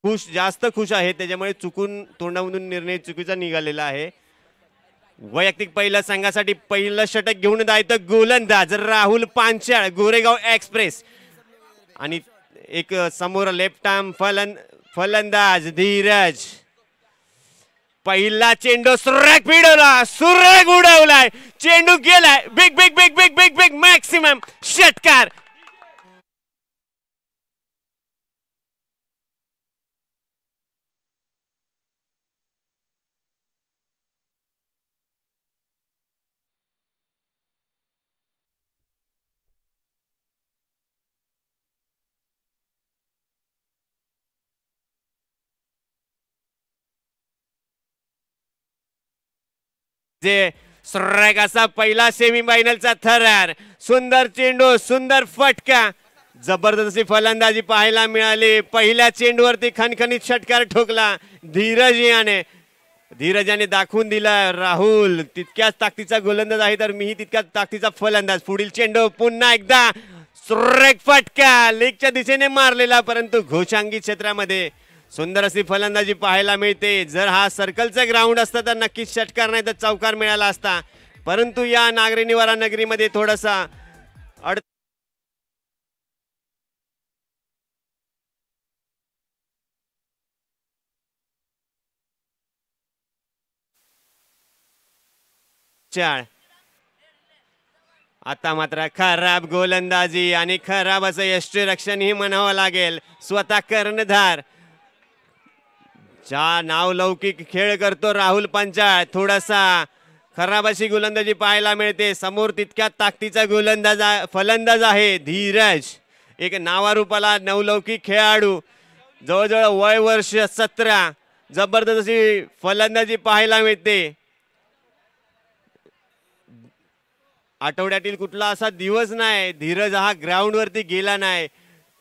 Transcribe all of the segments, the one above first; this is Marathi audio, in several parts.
जास्त खुश आहे, त्याच्यामुळे चुकून तोंडामधून निर्णय चुकीचा निघालेला आहे. वैयक्तिक पहिल्या संघासाठी पहिलं षटक घेऊन जायचं गोलंदाज राहुल पांचाळ, गोरेगाव एक्सप्रेस. आणि एक समोर लेफ्ट आर्म फलंदाज धीरज. पहिला चेंडू सुरेख भिडवला, सुरेख उडवलाय, चेंडू गेलाय, big big big big big big maximum षटकार. जे सुरेख असा पहिला सेमीफायनलचा थरार. सुंदर चेंडू, सुंदर फटका, जबरदस्ती फलंदाजी पाहायला मिळाली. पहिल्या चेंडूवरती खणखणीत षटकार ठोकला धीरजाने दाखवून दिला. राहुल तितक्याच ताकदीचा गोलंदाज आहे, तर मीही तितक्याच ताकदीचा फलंदाज. पुढील चेंडू पुन्हा एकदा सुरेख फटका, लेगच्या दिशेने मारलेला, परंतु घोषांगी क्षेत्रामध्ये सुंदर अशी फलंदाजी पाहायला मिळते. जर हा सर्कलचा ग्राउंड असता तर नक्कीच षटकार नाही तर चौकार मिळाला असता, परंतु या नागरी निवारा नगरीमध्ये थोडासा आता मात्र खराब गोलंदाजी आणि खराब असं यष्टीरक्षणही म्हणावं लागेल. स्वतः कर्णधार ज्या नावलौकिक खेळ करतो राहुल पांचाळ, थोडासा खराब अशी गोलंदाजी पाहायला मिळते. समोर तितक्या ताकदीचा फलंदाज आहे धीरज, एक नावारूपाला नवलौकिक खेळाडू. जवळजवळ वय वर्ष 17, जबरदस्त अशी फलंदाजी पाहायला मिळते. आठवड्यातील कुठला असा दिवस नाही धीरज हा ग्राउंड वरती गेला नाही,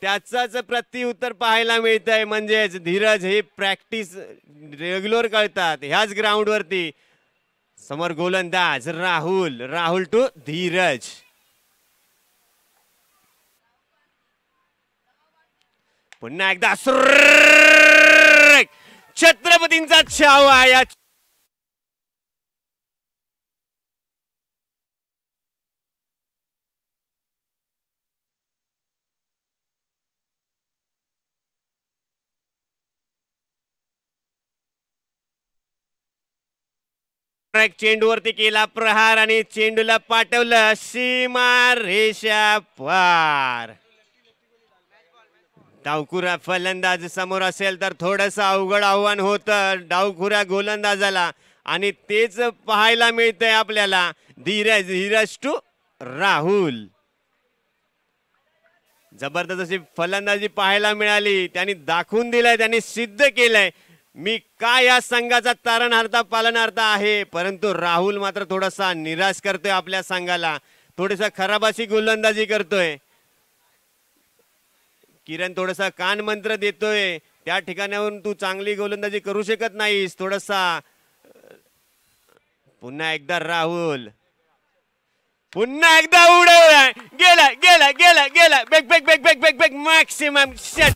त्याचाच प्रत्युत्तर पाहायला मिळत आहे. म्हणजेच धीरज हे प्रॅक्टिस रेग्युलर करतात ह्याच ग्राउंड वरती. समोर गोलंदाज राहुल टू धीरज. पुन्हा एकदा छत्रपतींचा छावा या चेंडूवरती केला प्रहार आणि चेंडूला पाठवलं सीमा रेषा पार. डावखुरा फलंदाज समोर असेल तर थोडस अवघड आव्हान होतं डावखुऱ्या गोलंदाजाला, आणि तेच पाहायला मिळतंय आपल्याला. धीरज टू राहुल. जबरदस्त अशी फलंदाजी पाहायला मिळाली, त्यांनी दाखवून दिलंय, त्यांनी सिद्ध केलंय मी काय या संघाचा तारणहार्ता पालनहार्ता आहे. परंतु राहुल मात्र थोडासा निराश करतोय आपल्या संघाला, थोडीसा खराब अशी गोलंदाजी करतोय. किरण थोडासा कान मंत्र देतोय, त्या ठिकाणावरून तू चांगली गोलंदाजी करू शकत नाहीस थोडासा. पुन्हा एकदा राहुल, पुन्हा एकदा उडवलाय, गेला गेला गेला गेला, बेग बेग बेग बेग बेग बेग मॅक्सिमम शट.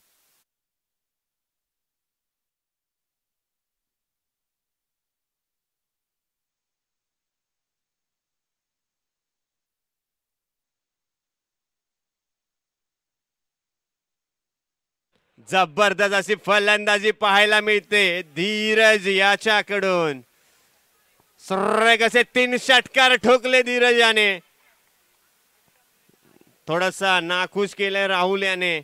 जबरदस्त अशी फलंदाजी पाहायला मिळते धीरज याच्याकडून. सुरेख असे 3 षटकार ठोकले धीरज याने. थोडासा नाखुश केलंय राहुल याने.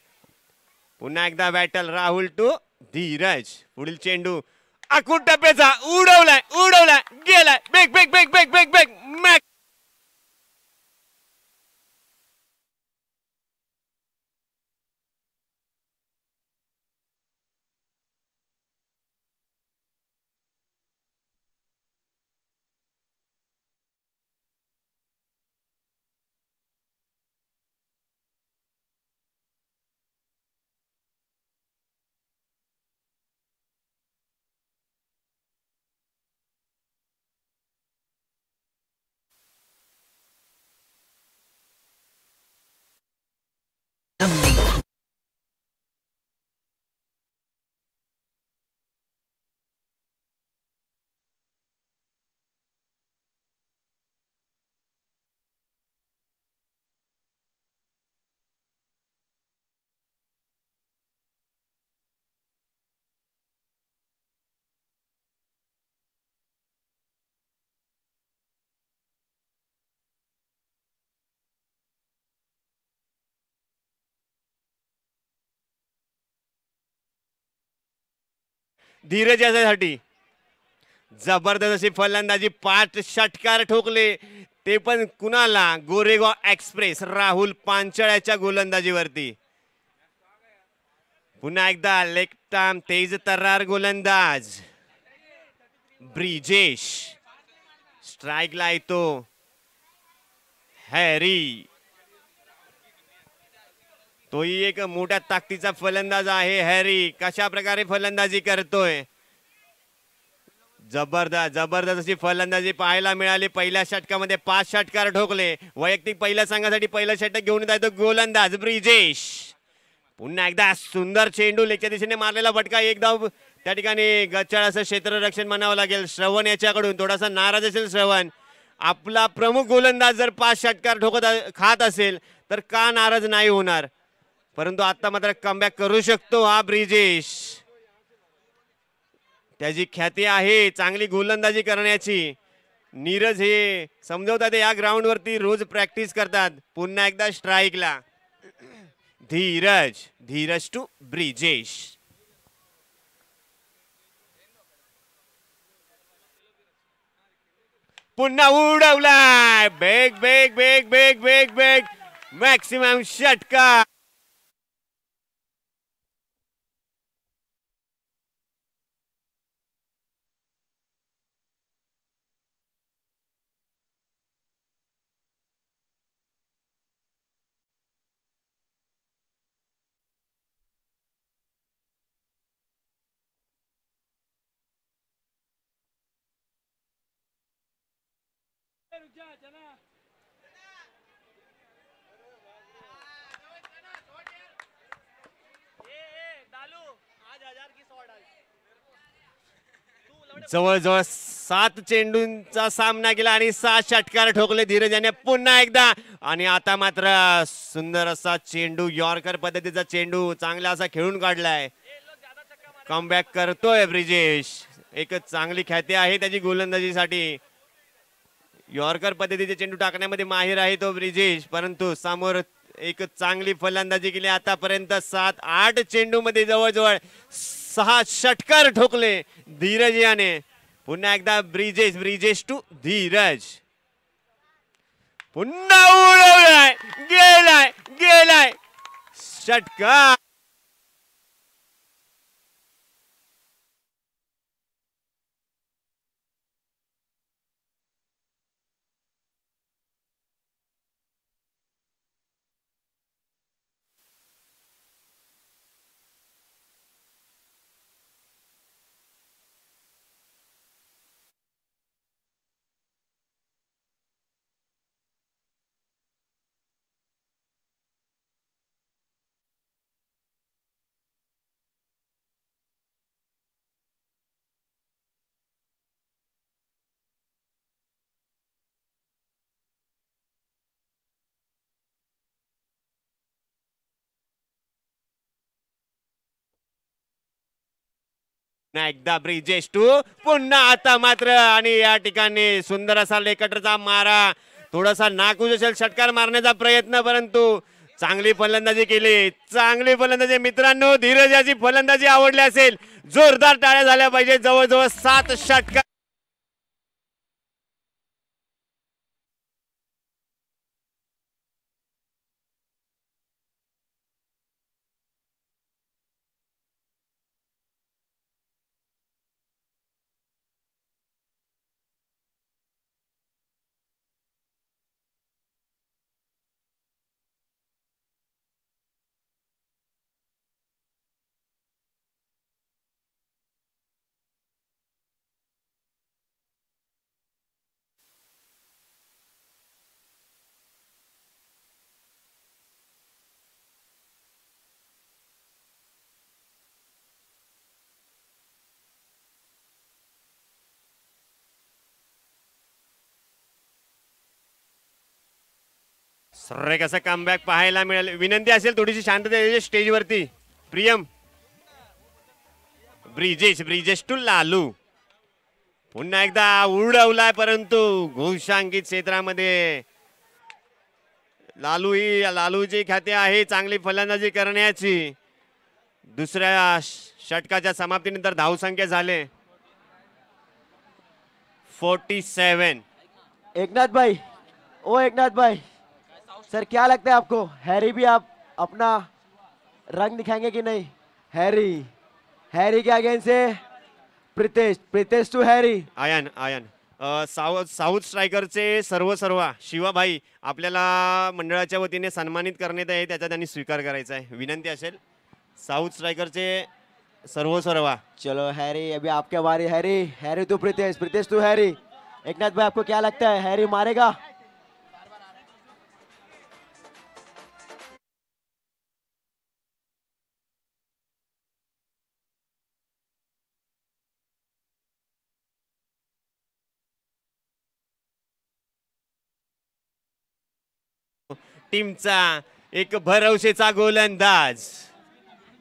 पुन्हा एकदा बॅटल राहुल टू धीरज. पुढील चेंडू आखून टप्प्याचा उडवलाय गेलाय, बेग बेग बेग बेग बेग बेग मॅक. धीरज याच्यासाठी. जबरदस्त अशी फलंदाजी, 5 षटकार ठोकले ते पण कुणाला, गोरेगाव एक्सप्रेस राहुल पांचाळ्याच्या गोलंदाजीवरती. पुन्हा एकदा लेग आर्म तेज तर्रार गोलंदाज ब्रिजेश. स्ट्राईकला येतो हॅरी. तोही एक मोठ्या ताकदीचा फलंदाज आहे हॅरी. कशा प्रकारे फलंदाजी करतोय. जबरदस्त जबरदस्त अशी फलंदाजी पाहायला मिळाली. पहिल्या षटकामध्ये 5 षटकार ठोकले. वैयक्तिक पहिल्या संघासाठी पहिलं षटक घेऊन येत आहे गोलंदाज ब्रिजेश. पुन्हा एकदा सुंदर चेंडू, लेगच्या दिशेने मारलेला फटका. एक धाव त्या ठिकाणी गच्चाळ असं क्षेत्ररक्षण म्हणावं लागेल श्रवण याच्याकडून. थोडासा नाराज असेल श्रवण. आपला प्रमुख गोलंदाज जर 5 षटकार खात असेल तर का नाराज नाही होणार. परंतु आता मात्र कमबॅक करू शकतो हा ब्रिजेश. त्याची ख्याती आहे चांगली गोलंदाजी करण्याची. नीरज हे समजवतात या ग्राउंड वरती रोज प्रॅक्टिस करतात. पुन्हा एकदा स्ट्राईकला धीरज. धीरज टू ब्रिजेश. पुन्हा उडवलाय. बेग बेग बेग बेग बेग बेग मॅक्सिमम षटकार. जवळजवळ 7 चेंडूंचा सामना केला आणि 6 षटकार ठोकले धीरज याने पुन्हा एकदा. आणि आता मात्र सुंदर असा चेंडू, यॉर्कर पद्धतीचा चेंडू चांगला असा खेळून काढलाय. कमबॅक करतोय ब्रिजेश. एक चांगली ख्याती आहे त्याची गोलंदाजीसाठी. यॉर्कर पद्धतीचे चेंडू टाकण्यामध्ये माहिर आहे तो ब्रिजेश. परंतु समोर एक चांगली फलंदाजी केली आतापर्यंत. 7-8 चेंडू मध्ये जवळजवळ 6 षटकार ठोकले धीरज याने. पुन्हा एकदा ब्रिजेश. ब्रिजेश टू धीरज. पुन्हा उडवलाय. गेलाय गेलाय षटकार. एकदा ब्रिजेश टू. पुन्हा आता मात्र आणि या ठिकाणी सुंदर असा लेकटरचा मारा. थोडासा नाकूज असेल षटकार मारण्याचा प्रयत्न, परंतु चांगली फलंदाजी केली. चांगली फलंदाजी मित्रांनो. धीरज याची फलंदाजी आवडली असेल जोरदार टाळ्या झाल्या पाहिजे. जवळजवळ 7 षटकार. सर्रेक असं कमबॅक पाहायला मिळाले. विनंती असेल थोडीशी शांतता स्टेजवरती. प्रियम. ब्रिजेश. ब्रिजेश टू लालू. पुन्हा एकदा उडवलाय, परंतु घोषांकित क्षेत्रामध्ये लालूची ख्याती आहे चांगली फलंदाजी करण्याची. दुसऱ्या षटकाच्या समाप्तीनंतर धावसंख्या झाले 47। एकनाथ भाई, ओ एकनाथ भाई, सर क्या लगता है आपको, हैरी भी आप अपना रंग दिखाएंगे कि नहीं? हैरी, हैरी के अगेंस्ट से प्रितेश, प्रितेश टू हैरी। आयन आयन साऊथ स्ट्रायकरचे सर्व शिवाभाई आपल्याला मंडळाच्या वतीने सन्मानित करण्यात आहे, त्याचा त्यांनी स्वीकार करायचा आहे, विनंती असेल। साऊथ स्ट्रायकरचे सर्व चलो हैरी, अभी आपके बारी। Harry, Harry to Pritesh, Pritesh to Harry. Eknath भाई आपको क्या लगता है, हैरी मारेगा? टीमचा एक भरवसेचा गोलंदाज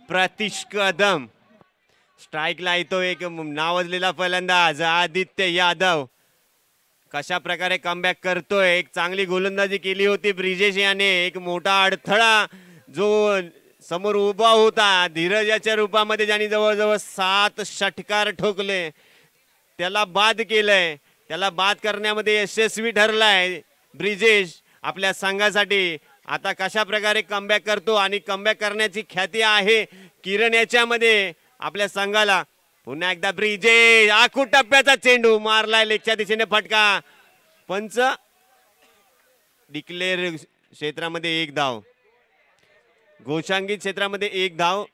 प्रतीश कदम, स्ट्राईकला येतो एक नावाजलेला फलंदाज आदित्य यादव। कशा प्रकारे कमबॅक करतोय, एक चांगली गोलंदाजी केली होती ब्रिजेश याने, एक मोठा अडथळा जो समोर उभा होता धीरजाच्या रूपामध्ये, ज्यांनी जवळजवळ 7 षटकार ठोकले, त्याला बाद केलंय, त्याला बाद करण्यामध्ये यशस्वी ठरलाय ब्रिजेश आपल्या संघासाठी। आता कशा प्रकारे कमबॅक करतो आणि कमबॅक करण्याची ख्याती आहे किरण याच्यामध्ये आपल्या संघाला। पुन्हा एकदा ब्रिजेश, आखूड टप्प्याचा चेंडू मारलाय लेगच्या दिशेने, फटका, पंच डिक्लेअर। क्षेत्रामध्ये 1 धाव, घोषांकित क्षेत्रामध्ये 1 धाव।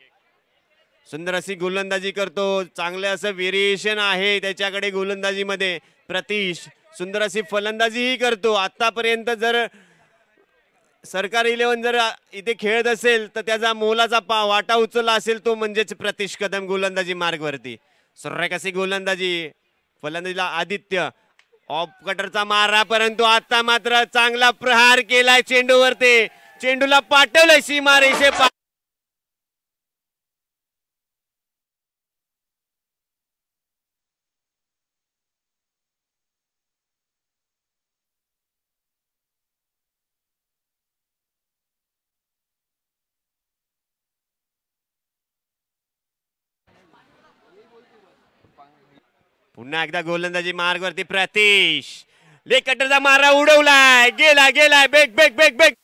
सुंदर अशी गोलंदाजी करतो, चांगले असं व्हेरिएशन आहे त्याच्याकडे गोलंदाजीमध्ये प्रतीश, सुंदर अशी फलंदाजीही करतो। आतापर्यंत जर सरकार 11 जर इथे खेळत असेल तर त्याचा मोलाचा वाटा उचलला असेल तो म्हणजेच प्रतीश कदम गोलंदाजी मार्गवरती। सुरेख अशी गोलंदाजी, फलंदाजीला आदित्य, ऑफ कटरचा मारा, परंतु आता मात्र चांगला प्रहार केलाय चेंडूवरती, चेंडूला पाठवलंय सीमारेषे। पुन्हा एकदा गोलंदाजी मार्गवरती प्रतीश, लेग कटरचा मारा उडवलाय, गेला गेलाय, बेग बेग बेग बेग।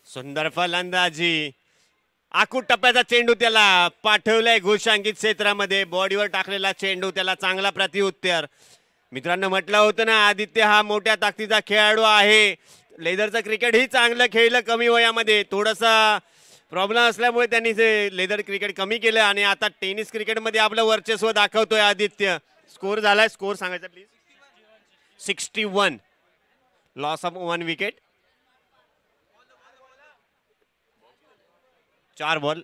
सुंदर फलंदाजी, आखूड टप्प्याचा चेंडू त्याला पाठवलाय घोषांकित क्षेत्रामध्ये, बॉडीवर टाकलेला चेंडू त्याला चांगला प्रत्युत्तर। मित्रांनो म्हटलं होतं ना आदित्य हा मोठ्या ताकदीचा खेळाडू आहे, लेदरचं क्रिकेट ही चांगलं खेळलं कमी वयामध्ये, थोडासा प्रॉब्लेम असल्यामुळे त्यांनी ते लेदर क्रिकेट कमी केलं आणि आता टेनिस क्रिकेटमध्ये आपलं वर्चस्व दाखवतोय आदित्य। स्कोर झालाय, स्कोर सांगायचा please. 61, loss of 1 wicket, 4 ball.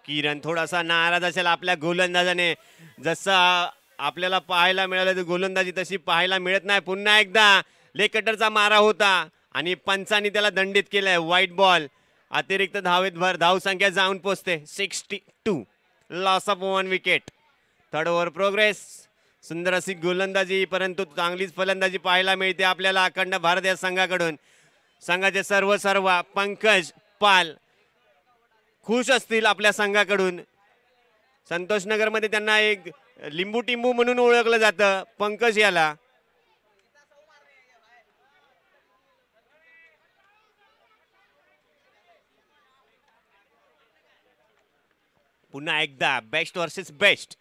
Kiran थोडासा नाराज असेल आपल्या गोलंदाजाने, जसं आपल्याला पाहायला मिळालं गोलंदाजी तशी पाहायला मिळत नाही। पुन्हा एकदा लेग कटरचा मारा होता आणि पंचांनी त्याला दंडित केलंय, व्हाईट बॉल, अतिरिक्त धावेत भर, धाव संख्या जाऊन पोहोचते 62, loss of 1 wicket. 3rd over progress. सुंदर अशी गोलंदाजी परंतु चांगलीच फलंदाजी पाहायला मिळते आपल्याला अखंड भारत या संघाकडून। संघाचे सर्व पंकज पाल खुश असतील आपल्या संघाकडून। संतोष नगर मध्ये त्यांना एक लिंबू टिंबू म्हणून ओळखलं जातं पंकज याला। पुन्हा एकदा बेस्ट वर्सेस बेस्ट,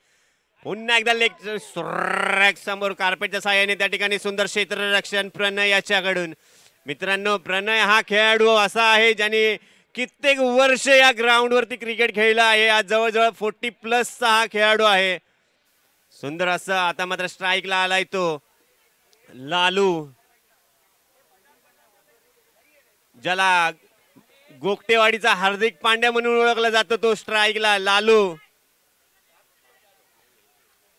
पुन्हा एकदा लेग समोर कार्पेटच्या साहाय्याने त्या ठिकाणी सुंदर क्षेत्ररक्षण प्रणय याच्याकडून। मित्रांनो प्रणय हा खेळाडू असा आहे ज्याने कित्येक वर्ष या ग्राउंड वरती क्रिकेट खेळला आहे, आज जवळजवळ 40+ हा खेळाडू आहे। सुंदर असं आता मात्र स्ट्राईकला आलाय तो लालू, ज्याला गोगटेवाडीचा हार्दिक पांड्या म्हणून ओळखला जातो, तो स्ट्राईकला लालू।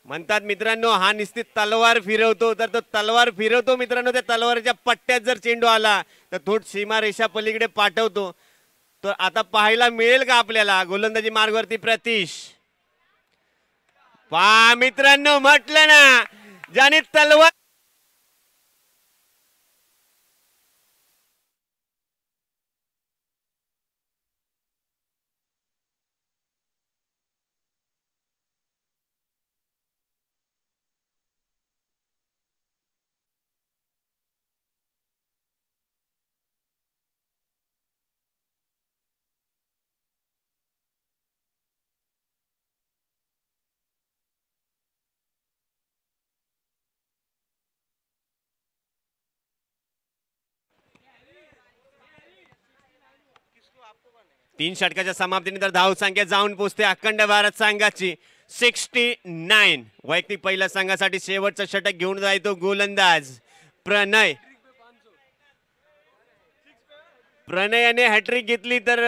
म्हणतात मित्रांनो, हा निश्चित तलवार फिरवतो, तर तो तलवार फिरवतो मित्रांनो. त्या तलवारच्या पट्ट्यात जर चेंडू आला तर थोड सीमारेषा पलीकडे पाठवतो. तर आता पाहायला मिळेल का आपल्याला गोलंदाजी मार्गवरती प्रतीश. पहा मित्रांनो, म्हटलं ना, ज्याने तलवार 3 षटकाच्या समाप्तीनंतर धावसंख्या जाऊन पोहोचते अखंड भारत संघाची 69. वैयक्तिक पहिल्या संघासाठी शेवटचं षटक घेऊन जायतो गोलंदाज प्रणय. प्रणयाने हॅट्रिक घेतली तर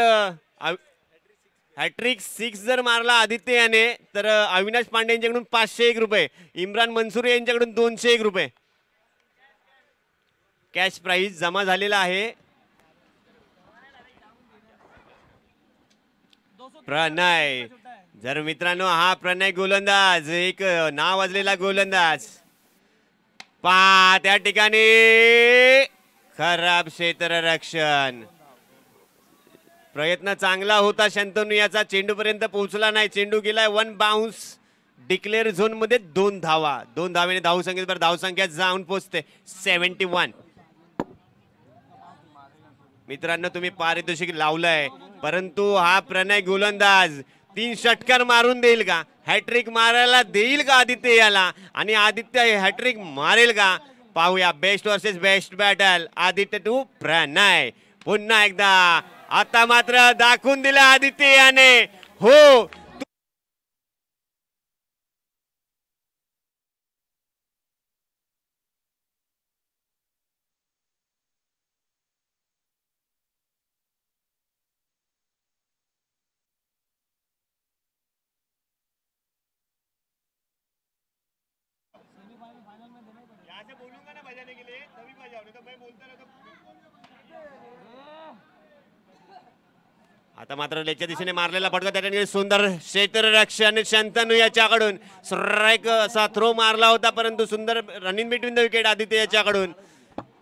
हॅट्रिक 6 जर मारला आदित्य याने तर अविनाश पांडे यांच्याकडून 501 रुपये, इम्रान मनसूर यांच्याकडून 201 रुपये कॅश प्राइज जमा झालेला आहे. प्रणय, जर मित्रांनो हा प्रणय गोलंदाज एक नाव वाजलेला गोलंदाज. पा त्या ठिकाणी खराब क्षेत्ररक्षण. प्रयत्न चांगला होता शंतनू याचा, चेंडू पर्यंत पोहोचला नाही. चेंडू गेलाय 1 बाउन्स. डिक्लेअर झोन मध्ये 2 धावा. 2 धावेने धावसंख्येवर धावसंख्या जाऊन पोहोचते 71. मित्रांनो तुम्ही पारितोषिक लावलंय, परंतु हा प्रणय गोलंदाज 3 षटकार मारून देईल का? हॅट्रिक मारायला देईल का आदित्य याला? आणि आदित्य हॅट्रिक मारेल का? पाहूया. Best versus best battle, Aditya to Pranay. पुन्हा एकदा आता मात्र दाखवून दिलं आदित्य याने. हो, आता मात्र लेच्या दिशेने मारलेला फटका, त्या ठिकाणी सुंदर क्षेत्ररक्षण शंतनू याच्याकडून. स्ट्राईक असा थ्रो मारला होता, परंतु सुंदर running between the wicket Aditya याच्याकडून.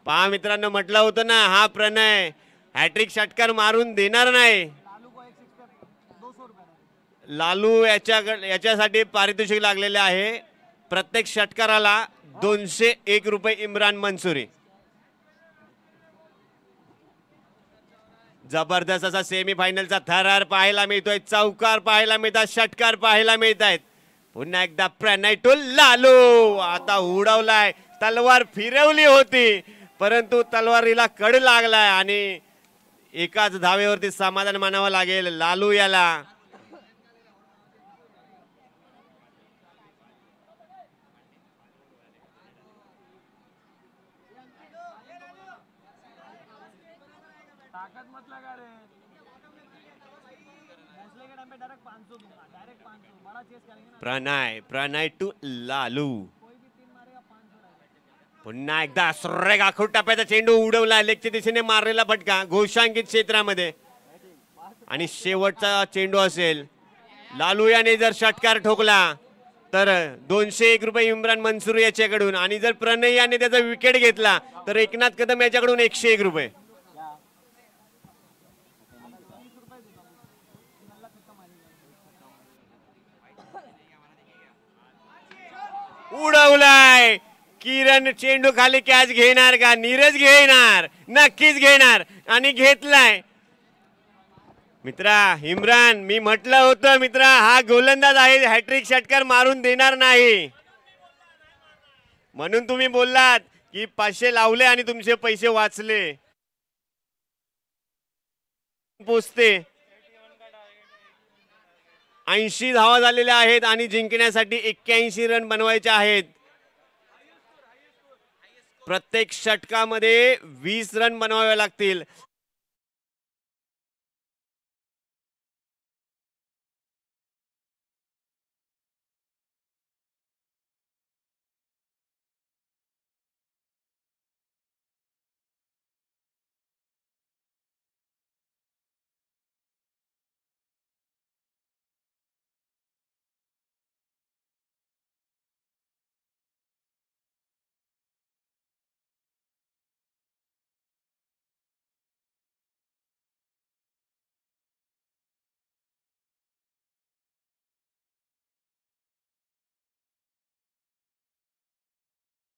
पहा मित्रांनो, म्हटलं होतं ना हा प्रणय हॅट्रिक षटकार मारून देणार नाही. लालू याच्यासाठी पारितोषिक लागलेले आहे. प्रत्येक षटकाराला 201 रुपये इम्रान मनसुरी. जबरदस्त असा सेमीफायनलचा थरार पाहायला मिळतोय. चौकार पाहायला मिळतात, षटकार पाहायला मिळत आहेत. पुन्हा एकदा प्रणय टू लालू. आता उडवलाय, तलवार फिरवली होती परंतु तलवारीला कड लागलाय आणि एकाच धावेवरती समाधान मानावं लागेल लालू याला. प्रणय टू लालू. पुन्हा एकदा सुरेख आखूट टप्प्याचा चेंडू उडवला, लेगच्या दिशेने मारलेला फटका घोषांकित क्षेत्रामध्ये. आणि शेवटचा चेंडू असेल. लालू याने जर षटकार ठोकला तर 201 रुपये इम्रान मनसूर याच्याकडून, आणि जर प्रणय याने त्याचा विकेट घेतला तर एकनाथ कदम याच्याकडून 101 रुपये. उडवलाय. किरण चेंडू खाली कॅच घेणार का? नीरज घेणार, नक्कीच घेणार आणि घेतलाय. मित्रा इम्रान, मी म्हटलं होतं मित्रा हा गोलंदाज आहे, हॅट्रिक षटकार मारून देणार नाही. म्हणून तुम्ही बोललात की 500 लावले आणि तुमचे पैसे वाचले. पोचते 80 धावा झालेल्या आहेत आणि जिंकण्यासाठी 81 रन बनवायचे आहेत. प्रत्येक षटकामध्ये 20 रन बनवावे लागतील.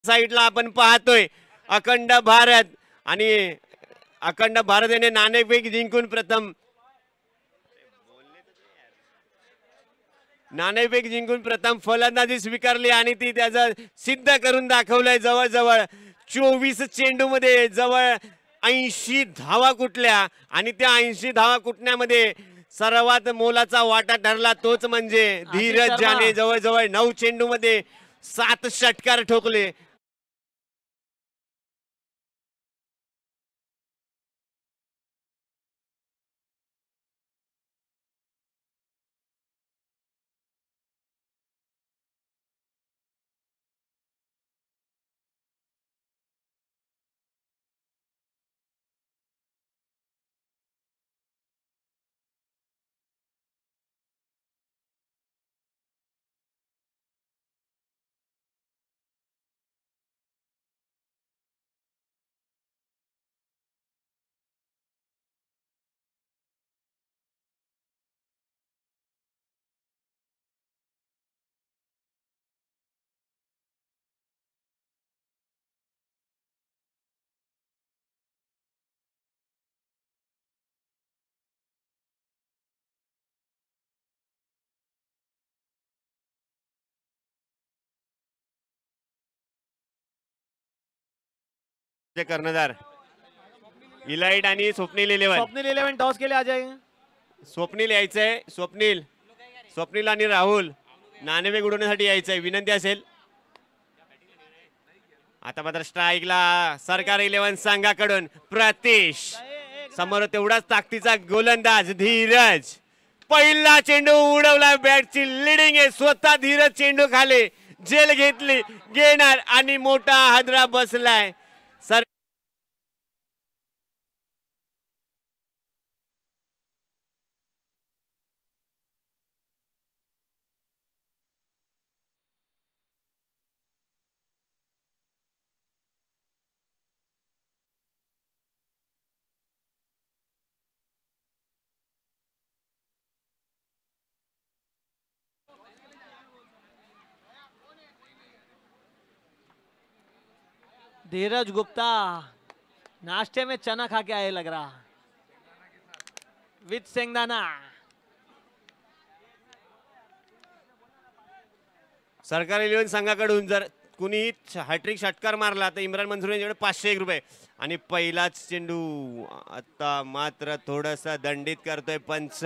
साईडला आपण पाहतोय अखंड भारत आणि अखंड भारत याने नाणेफेक जिंकून प्रथम फलंदाजी स्वीकारली आणि ती त्याचं सिद्ध करून दाखवलंय. जवळजवळ 24 चेंडू मध्ये जवळ 80 धावा कुठल्या आणि त्या 80 धावा कुठण्यामध्ये सर्वात मोलाचा वाटा ठरला तोच म्हणजे धीरज ज्याने जवळजवळ 9 चेंडू मध्ये 7 षटकार ठोकले. कर्णधार इलाइट आणि स्वप्नील 11 टॉस के लिए आ जाएंगे. स्वप्नील यायचंय. स्वप्नील आणि राहुल नाणेफेक उडवण्यासाठी यायचंय. विनंती असेल. आता मात्र स्ट्राईकला सरकार 11 संघाकडून प्रतीश. समोर तेवढाच ताकदीचा गोलंदाज धीरज. पहिला चेंडू उडवला. बॅटची लिडिंग आहे. स्वतः धीरज चेंडू खाली झेल घेतली. घेणार आणि मोठा हादरा बसलाय. सर धीरज गुप्ता नाश्ते में चना खा के आए लग रहा. विथ शेंगदाणा. सरकार 11 संघाकडून जर कुणी हॅट्रिक षटकार मारला तर इम्रान मंसूर यांच्याकडे 501 रुपये. आणि पहिलाच चेंडू आता मात्र थोडस दंडित करतोय पंच.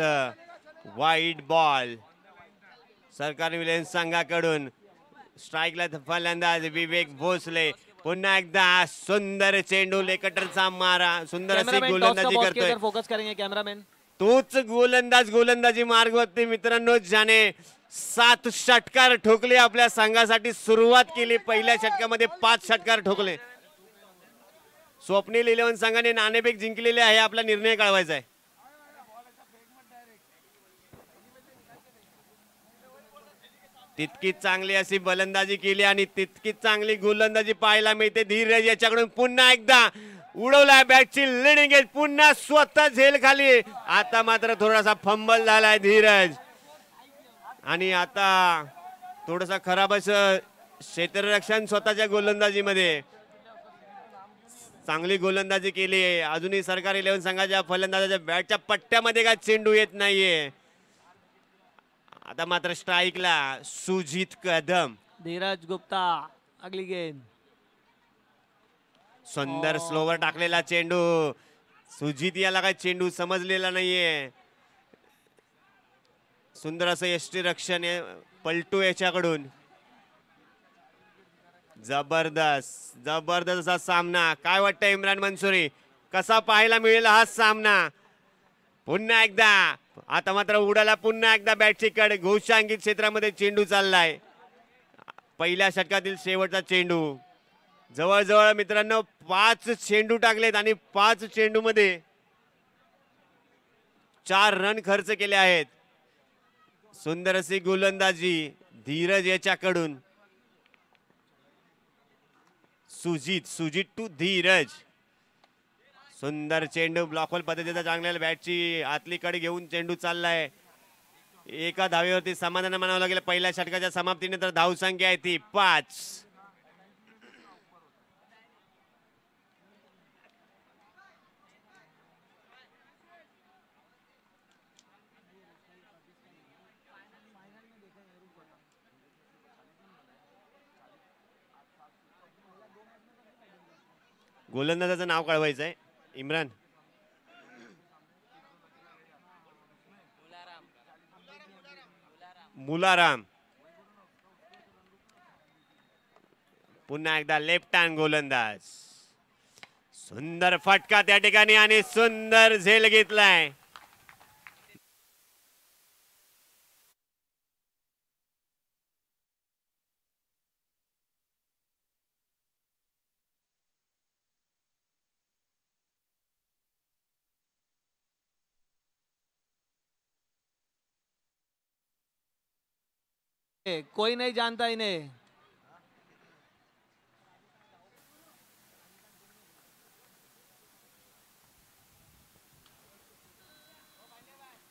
वाईट बॉल सरकार 11 संघाकडून. स्ट्राईकला फलंदाज विवेक भोसले. पुन्हा एकदा सुंदर चेंडू लेकटरचा मारा. सुंदर अशी गोलंदाजी करतोय. फोकस करेंगे कॅमेरामॅन. तोच गोलंदाजी मार्गवरती मित्रांनो ज्याने 7 षटकार ठोकले आपल्या संघासाठी सुरुवात केली. पहिल्या षटकामध्ये 5 षटकार ठोकले. स्वप्नील 11 संघाने नाणेफेक जिंकलेले आहे. आपला निर्णय कळवायचा आहे. तितकीच चांगली अशी फलंदाजी केली आणि तितकीच चांगली गोलंदाजी पाहायला मिळते. धीरज याच्याकडून पुन्हा एकदा उडवलाय. बॅटची लिडिंग आहे. पुन्हा स्वतः झेल खाली. आता मात्र थोडासा फंबल झालाय धीरज. आणि आता थोडासा खराब असं क्षेत्ररक्षण स्वतःच्या गोलंदाजीमध्ये. चांगली गोलंदाजी केली. अजूनही सरकार 11 संघाच्या फलंदाजाच्या बॅटच्या पट्ट्यामध्ये काय चेंडू येत नाहीये. आता मात्र स्ट्राईकला सुजित कदम. धीरज गुप्ता अगली गेंद. सुंदर स्लोवर टाकलेला चेंडू. सुजित याला काय चेंडू समजलेला नाहीये. सुंदर असं यष्टी रक्षण पलटू याच्याकडून. जबरदस्त असा सामना. काय वाटतं इम्रान मंसूरी कसा पाहायला मिळेल हा सामना. पुन्हा एकदा आता मात्र उडाला. पुन्हा एकदा बॅटची कड. घोषांकित क्षेत्रामध्ये चेंडू चाललाय. पहिल्या षटकातील शेवटचा चेंडू. जवळजवळ मित्रांनो 5 चेंडू टाकलेत आणि 5 चेंडू मध्ये 4 रन खर्च केले आहेत. सुंदर अशी गोलंदाजी धीरज याच्याकडून. सुजित टू धीरज. सुंदर चेंडू ब्लॉकहोल पद्धतीचा चांगल्या बॅटची आतली कड घेऊन चेंडू चाललाय. एका धावेवरती समाधान मानावं लागेल. पहिल्या षटकाच्या समाप्तीनंतर धावसंख्या आहे ती 5. गोलंदाजाचं नाव कळवायचं आहे इम्रान. मुलाराम. पुन्हा एकदा लेफ्ट हँड गोलंदाज. सुंदर फटका त्या ठिकाणी आणि सुंदर झेल घेतलाय. कोई नहीं जानता इन्हें.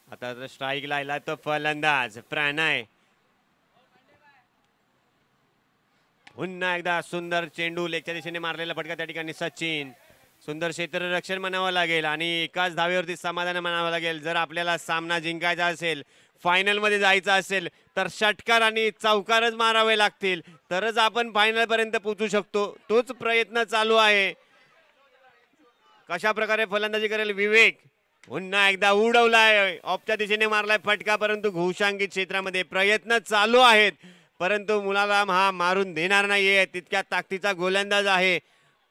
आता तर स्ट्राईक लायला तो फलंदाज प्रणय. पुन्हा एकदा सुंदर चेंडू लेगच्या दिशेने मारलेला फटका त्या ठिकाणी सचिन. सुंदर क्षेत्ररक्षण म्हणावं लागेल आणि एकाच धावेवरती समाधान म्हणावं लागेल. जर आपल्याला सामना जिंकायचा असेल, फायनल मध्ये जायचं असेल तर षटकार आणि चौकारच मारावे लागतील, तरच आपण फायनल पर्यंत पोहोचू शकतो. तोच प्रयत्न चालू आहे. कशा प्रकारे फलंदाजी करेल विवेक. पुन्हा एकदा उडवलाय, ऑफच्या दिशेने मारलाय फटका, परंतु घोषांकित क्षेत्रामध्ये प्रयत्न चालू आहेत, परंतु मुलाराम हा मारून देणार नाहीये. तितक्या ताकदीचा गोलंदाज आहे.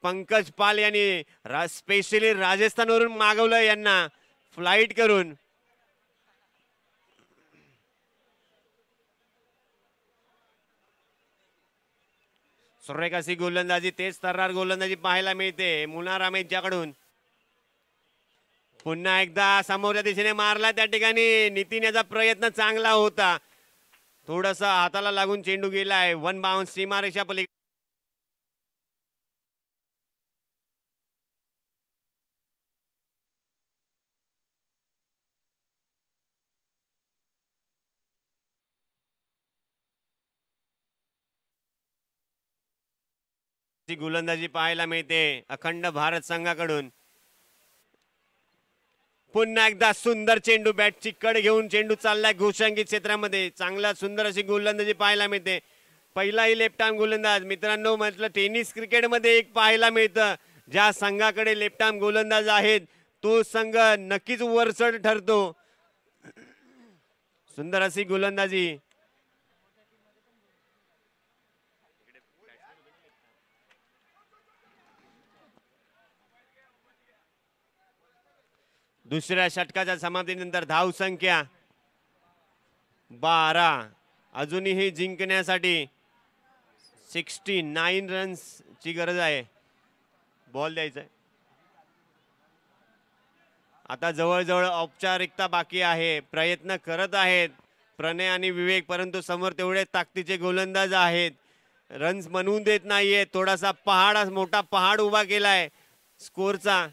पंकज पाल यांनी स्पेशली राजस्थानवरून मागवलं यांना फ्लाईट करून. सुरेख अशी गोलंदाजी, तेच तर्रार गोलंदाजी पाहायला मिळते मुलाराम यांच्याकडून. पुन्हा एकदा समोरच्या दिशेने मारला त्या ठिकाणी नितीन. याचा प्रयत्न चांगला होता, थोडासा हाताला लागून चेंडू गेलाय. वन बाउन्स सीमारेषा पलीकडे. गोलंदाजी पाहायला मिळते अखंड भारत संघाकडून. पुन्हा एकदा सुंदर चेंडू, बॅटची कड घेऊन चेंडू चाललाय घोषांकित क्षेत्रामध्ये. चांगला सुंदर अशी गोलंदाजी पाहायला मिळते. पहिलाही लेफ्ट आर्म गोलंदाज. मित्रांनो, म्हटलं टेनिस क्रिकेटमध्ये एक पाहायला मिळतं, ज्या संघाकडे लेफ्ट आर्म गोलंदाज आहेत तो संघ नक्कीच वरचढ ठरतो. सुंदर अशी गोलंदाजी. दुसऱ्या षटकाच्या समाप्तीनंतर धाव संख्या 12. अजूनही जिंकण्यासाठी 69 रन्स ची गरज आहे. बॉल द्यायचा आहे. आता जवळजवळ औपचारिकता बाकी आहे. प्रयत्न करत आहेत प्रणय आणि विवेक, परंतु समोर तेवढे ताकदीचे गोलंदाज आहेत, रन्स बनवून देत नाहीये. थोडासा मोठा पहाड उभा केलाय स्कोरचा.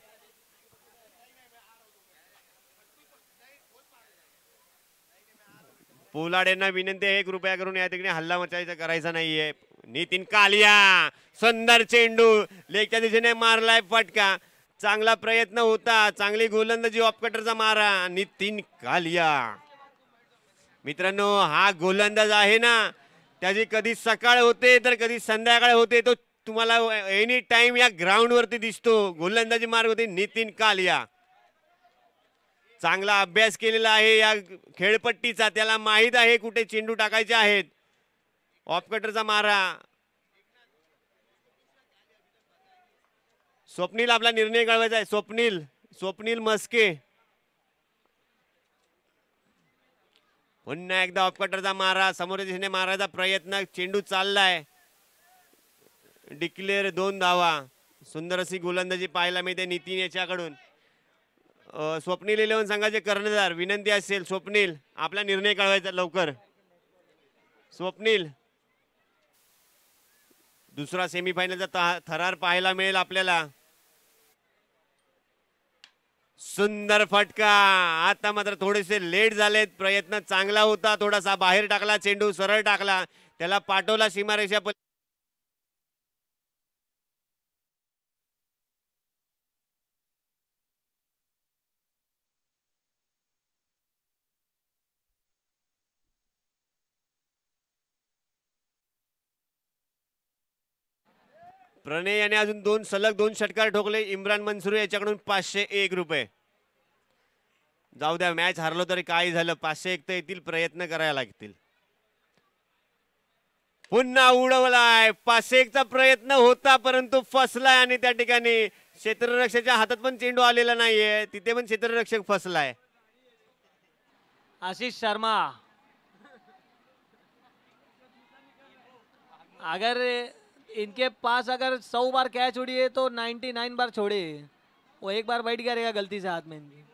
पोलाडेंना विनंती आहे, कृपया करून या ठिकाणी हल्ला मचायचा करायचा नाहीये. नितीन कालिया, सुंदर चेंडू लेगच्या दिशेने मारलाय फटका. चांगला प्रयत्न होता, चांगली गोलंदाजी, ऑफ कटरचा मारा. नितीन कालिया. मित्रांनो, हा गोलंदाज आहे ना, त्याची कधी सकाळ होते तर कधी संध्याकाळ होते. तो तुम्हाला एनी टाइम या ग्राउंड वरती दिसतो. गोलंदाजी मार्ग होते नितीन कालिया. चांगला अभ्यास केलेला आहे या खेळपट्टीचा. त्याला माहित आहे कुठे चेंडू टाकायचे आहेत. ऑफ कटरचा मारा. स्वप्नील आपला निर्णय कळवायचा आहे. स्वप्नील मस्के. पुन्हा एकदा ऑफ कटरचा मारा. समोरच्या दिशेने मारायचा प्रयत्न. चेंडू चाललाय. डिक्लेअर 2 धावा. सुंदर अशी गोलंदाजी पाहायला मिळते नितीन याच्याकडून. स्वप्नील 11 संघाचे कर्णधार, विनंती असेल स्वप्नील आपला निर्णय कळवायचा लवकर. स्वप्नील, दुसरा सेमीफायनलचा थरार पाहायला मिळेल आपल्याला. सुंदर फटका. आता मात्र थोडेसे लेट झालेत. प्रयत्न चांगला होता, थोडासा बाहेर टाकला चेंडू, सरळ टाकला, त्याला पाठवला सीमारेषा. प्रणय याने अजून सलग दोन षटकार ठोकले. इम्रान मंसूर याच्याकडून 501 रुपये. जाऊ द्या, मॅच हरलो तरी काय झालं, 501 तर येतील, प्रयत्न करायला लागतील. पुन्हा उडवलाय. 501 चा प्रयत्न होता परंतु फसलाय आणि त्या ठिकाणी क्षेत्ररक्षकाच्या हातात पण चेंडू आलेला नाहीये, तिथे पण क्षेत्ररक्षक फसलाय. आशीष शर्मा, अगर इनके पास अगर 100 बार कैच उड़ी है तो 99 बार छोड़े, वो एक बार बैठ गया रहेगा गलती से हाथ में इनके.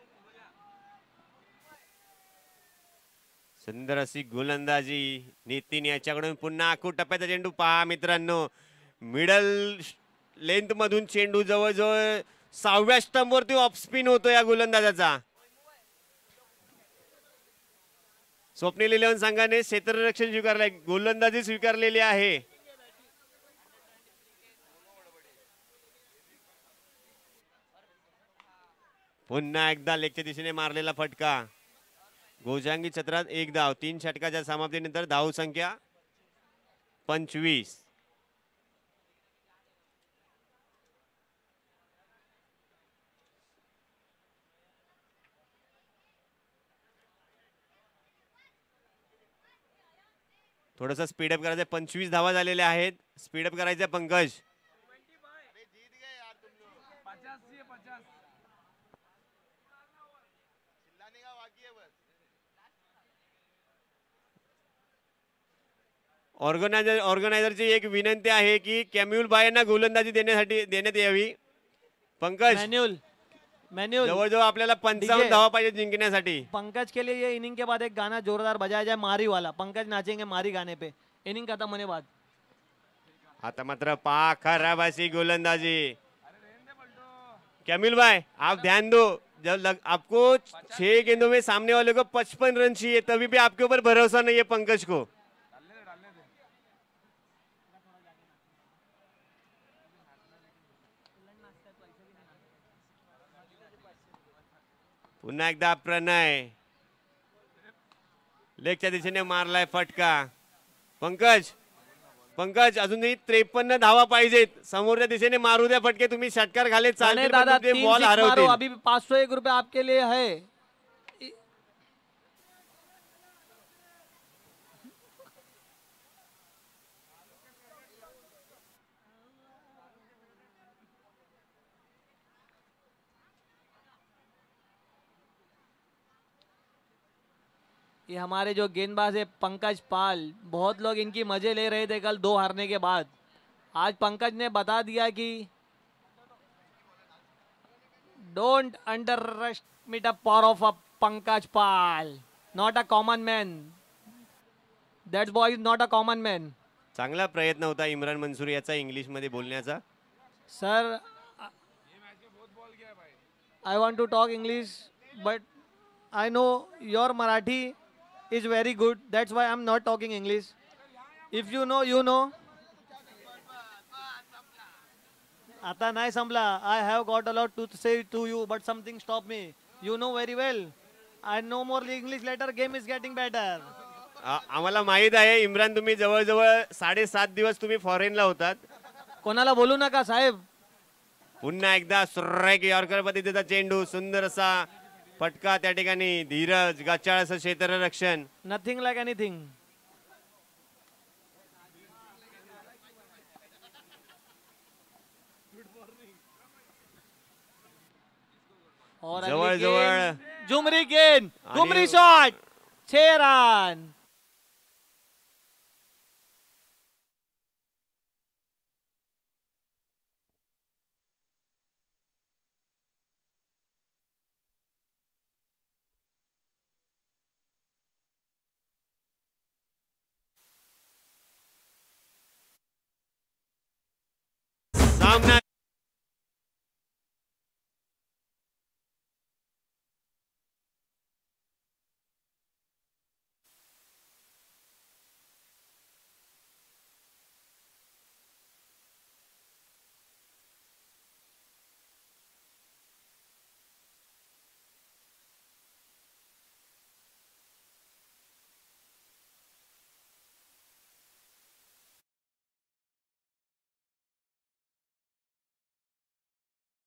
सुंदर अशी गोलंदाजी नितीन याच्याकडून. पुन्हा आखूड टप्प्याचा चेंडू पहा मित्रांनो, मिडल लेंथ मधून चेंडू जवळजवळ 6व्या स्टंप वरती ऑफ स्पिन होतो या गोलंदाजाचा. स्वप्नील इलेव्हन संघाने क्षेत्ररक्षण स्वीकारलंय, गोलंदाजी स्वीकारलेली आहे. पुन्हा एकदा लेगच्या दिशेने मारलेला फटका. गोजांगी छत्रात 1 धाव. 3 षटकाच्या समाप्तीनंतर धाव संख्या 25. थोडस स्पीडअप करायचं. 25 धावा झालेल्या आहेत. स्पीडअप करायचं पंकज. ऑर्गनायझरची एक विनंती आहे की कॅम्युल भाई यांना गोलंदाजी देण्यात यावी. पंकज, मैन्युअल जवळजवळ आपल्याला 55 धावा पाहिजे जिंकण्यासाठी. पंकज के लिए ये इनिंग के बाद एक गाना जोरदार बजाया जाए, मारी वाला. पंकज नाचेंगे मारी गाने पे इनिंग खत्म होने बाद. आता मात्र पा खराब अशी गोलंदाजी. कैमिल भाई आप ध्यान दो, जब आपको 6 गेंदों में सामने वाले को 55 रन चाहिए, तभी भी आपके ऊपर भरोसा नहीं है पंकज को. पुन्हा एकदा प्रणय लेगच्या दिशेने मारलाय फटका. पंकज अजूनही 53 धावा पाहिजेत. समोरच्या दिशेने मारू द्या फटके, तुम्ही षटकार घाले चालतील पण दादा तुमचे 3 बॉल सिक्स मारो, हरवतील. अभी 501 रुपए आपके लिए है. ये हमारे जो गेंदबाज है पंकज पाल, बहुत लोग इनकी मजे ले रहे थे कल 2 हारने के बाद. आज पंकज ने बता दिया कि don't underestimate the power of a Pankaj Pal. Not a common man. That boy is not a common man. चांगला प्रयत्न होता इम्रान मंसूर याचा इंग्लिश मध्ये बोलण्याचा. Sir, I want to talk English, but I know your Marathi is very good. That's why I'm not talking English. If you know, you know. आता नाही संपला. I have got a lot to say to you, but something stop me. You know very well. I know more English later. Game is getting better. आम्हाला माहित आहे इम्रान, तुम्ही जवळजवळ 7.5 दिवस तुम्ही फॉरेनला होतात. कोणाला बोलू नका साहेब. पुन्हा एकदा स्ट्राइक यॉर्कर पद्धतीचा चेंडू, सुंदर असा फटका त्या ठिकाणी. धीरज गचाळ असं क्षेत्ररक्षण. Nothing like anything. और जवळ-जवळ झुमरी गेंद, झुमरी शॉट, 6 रन.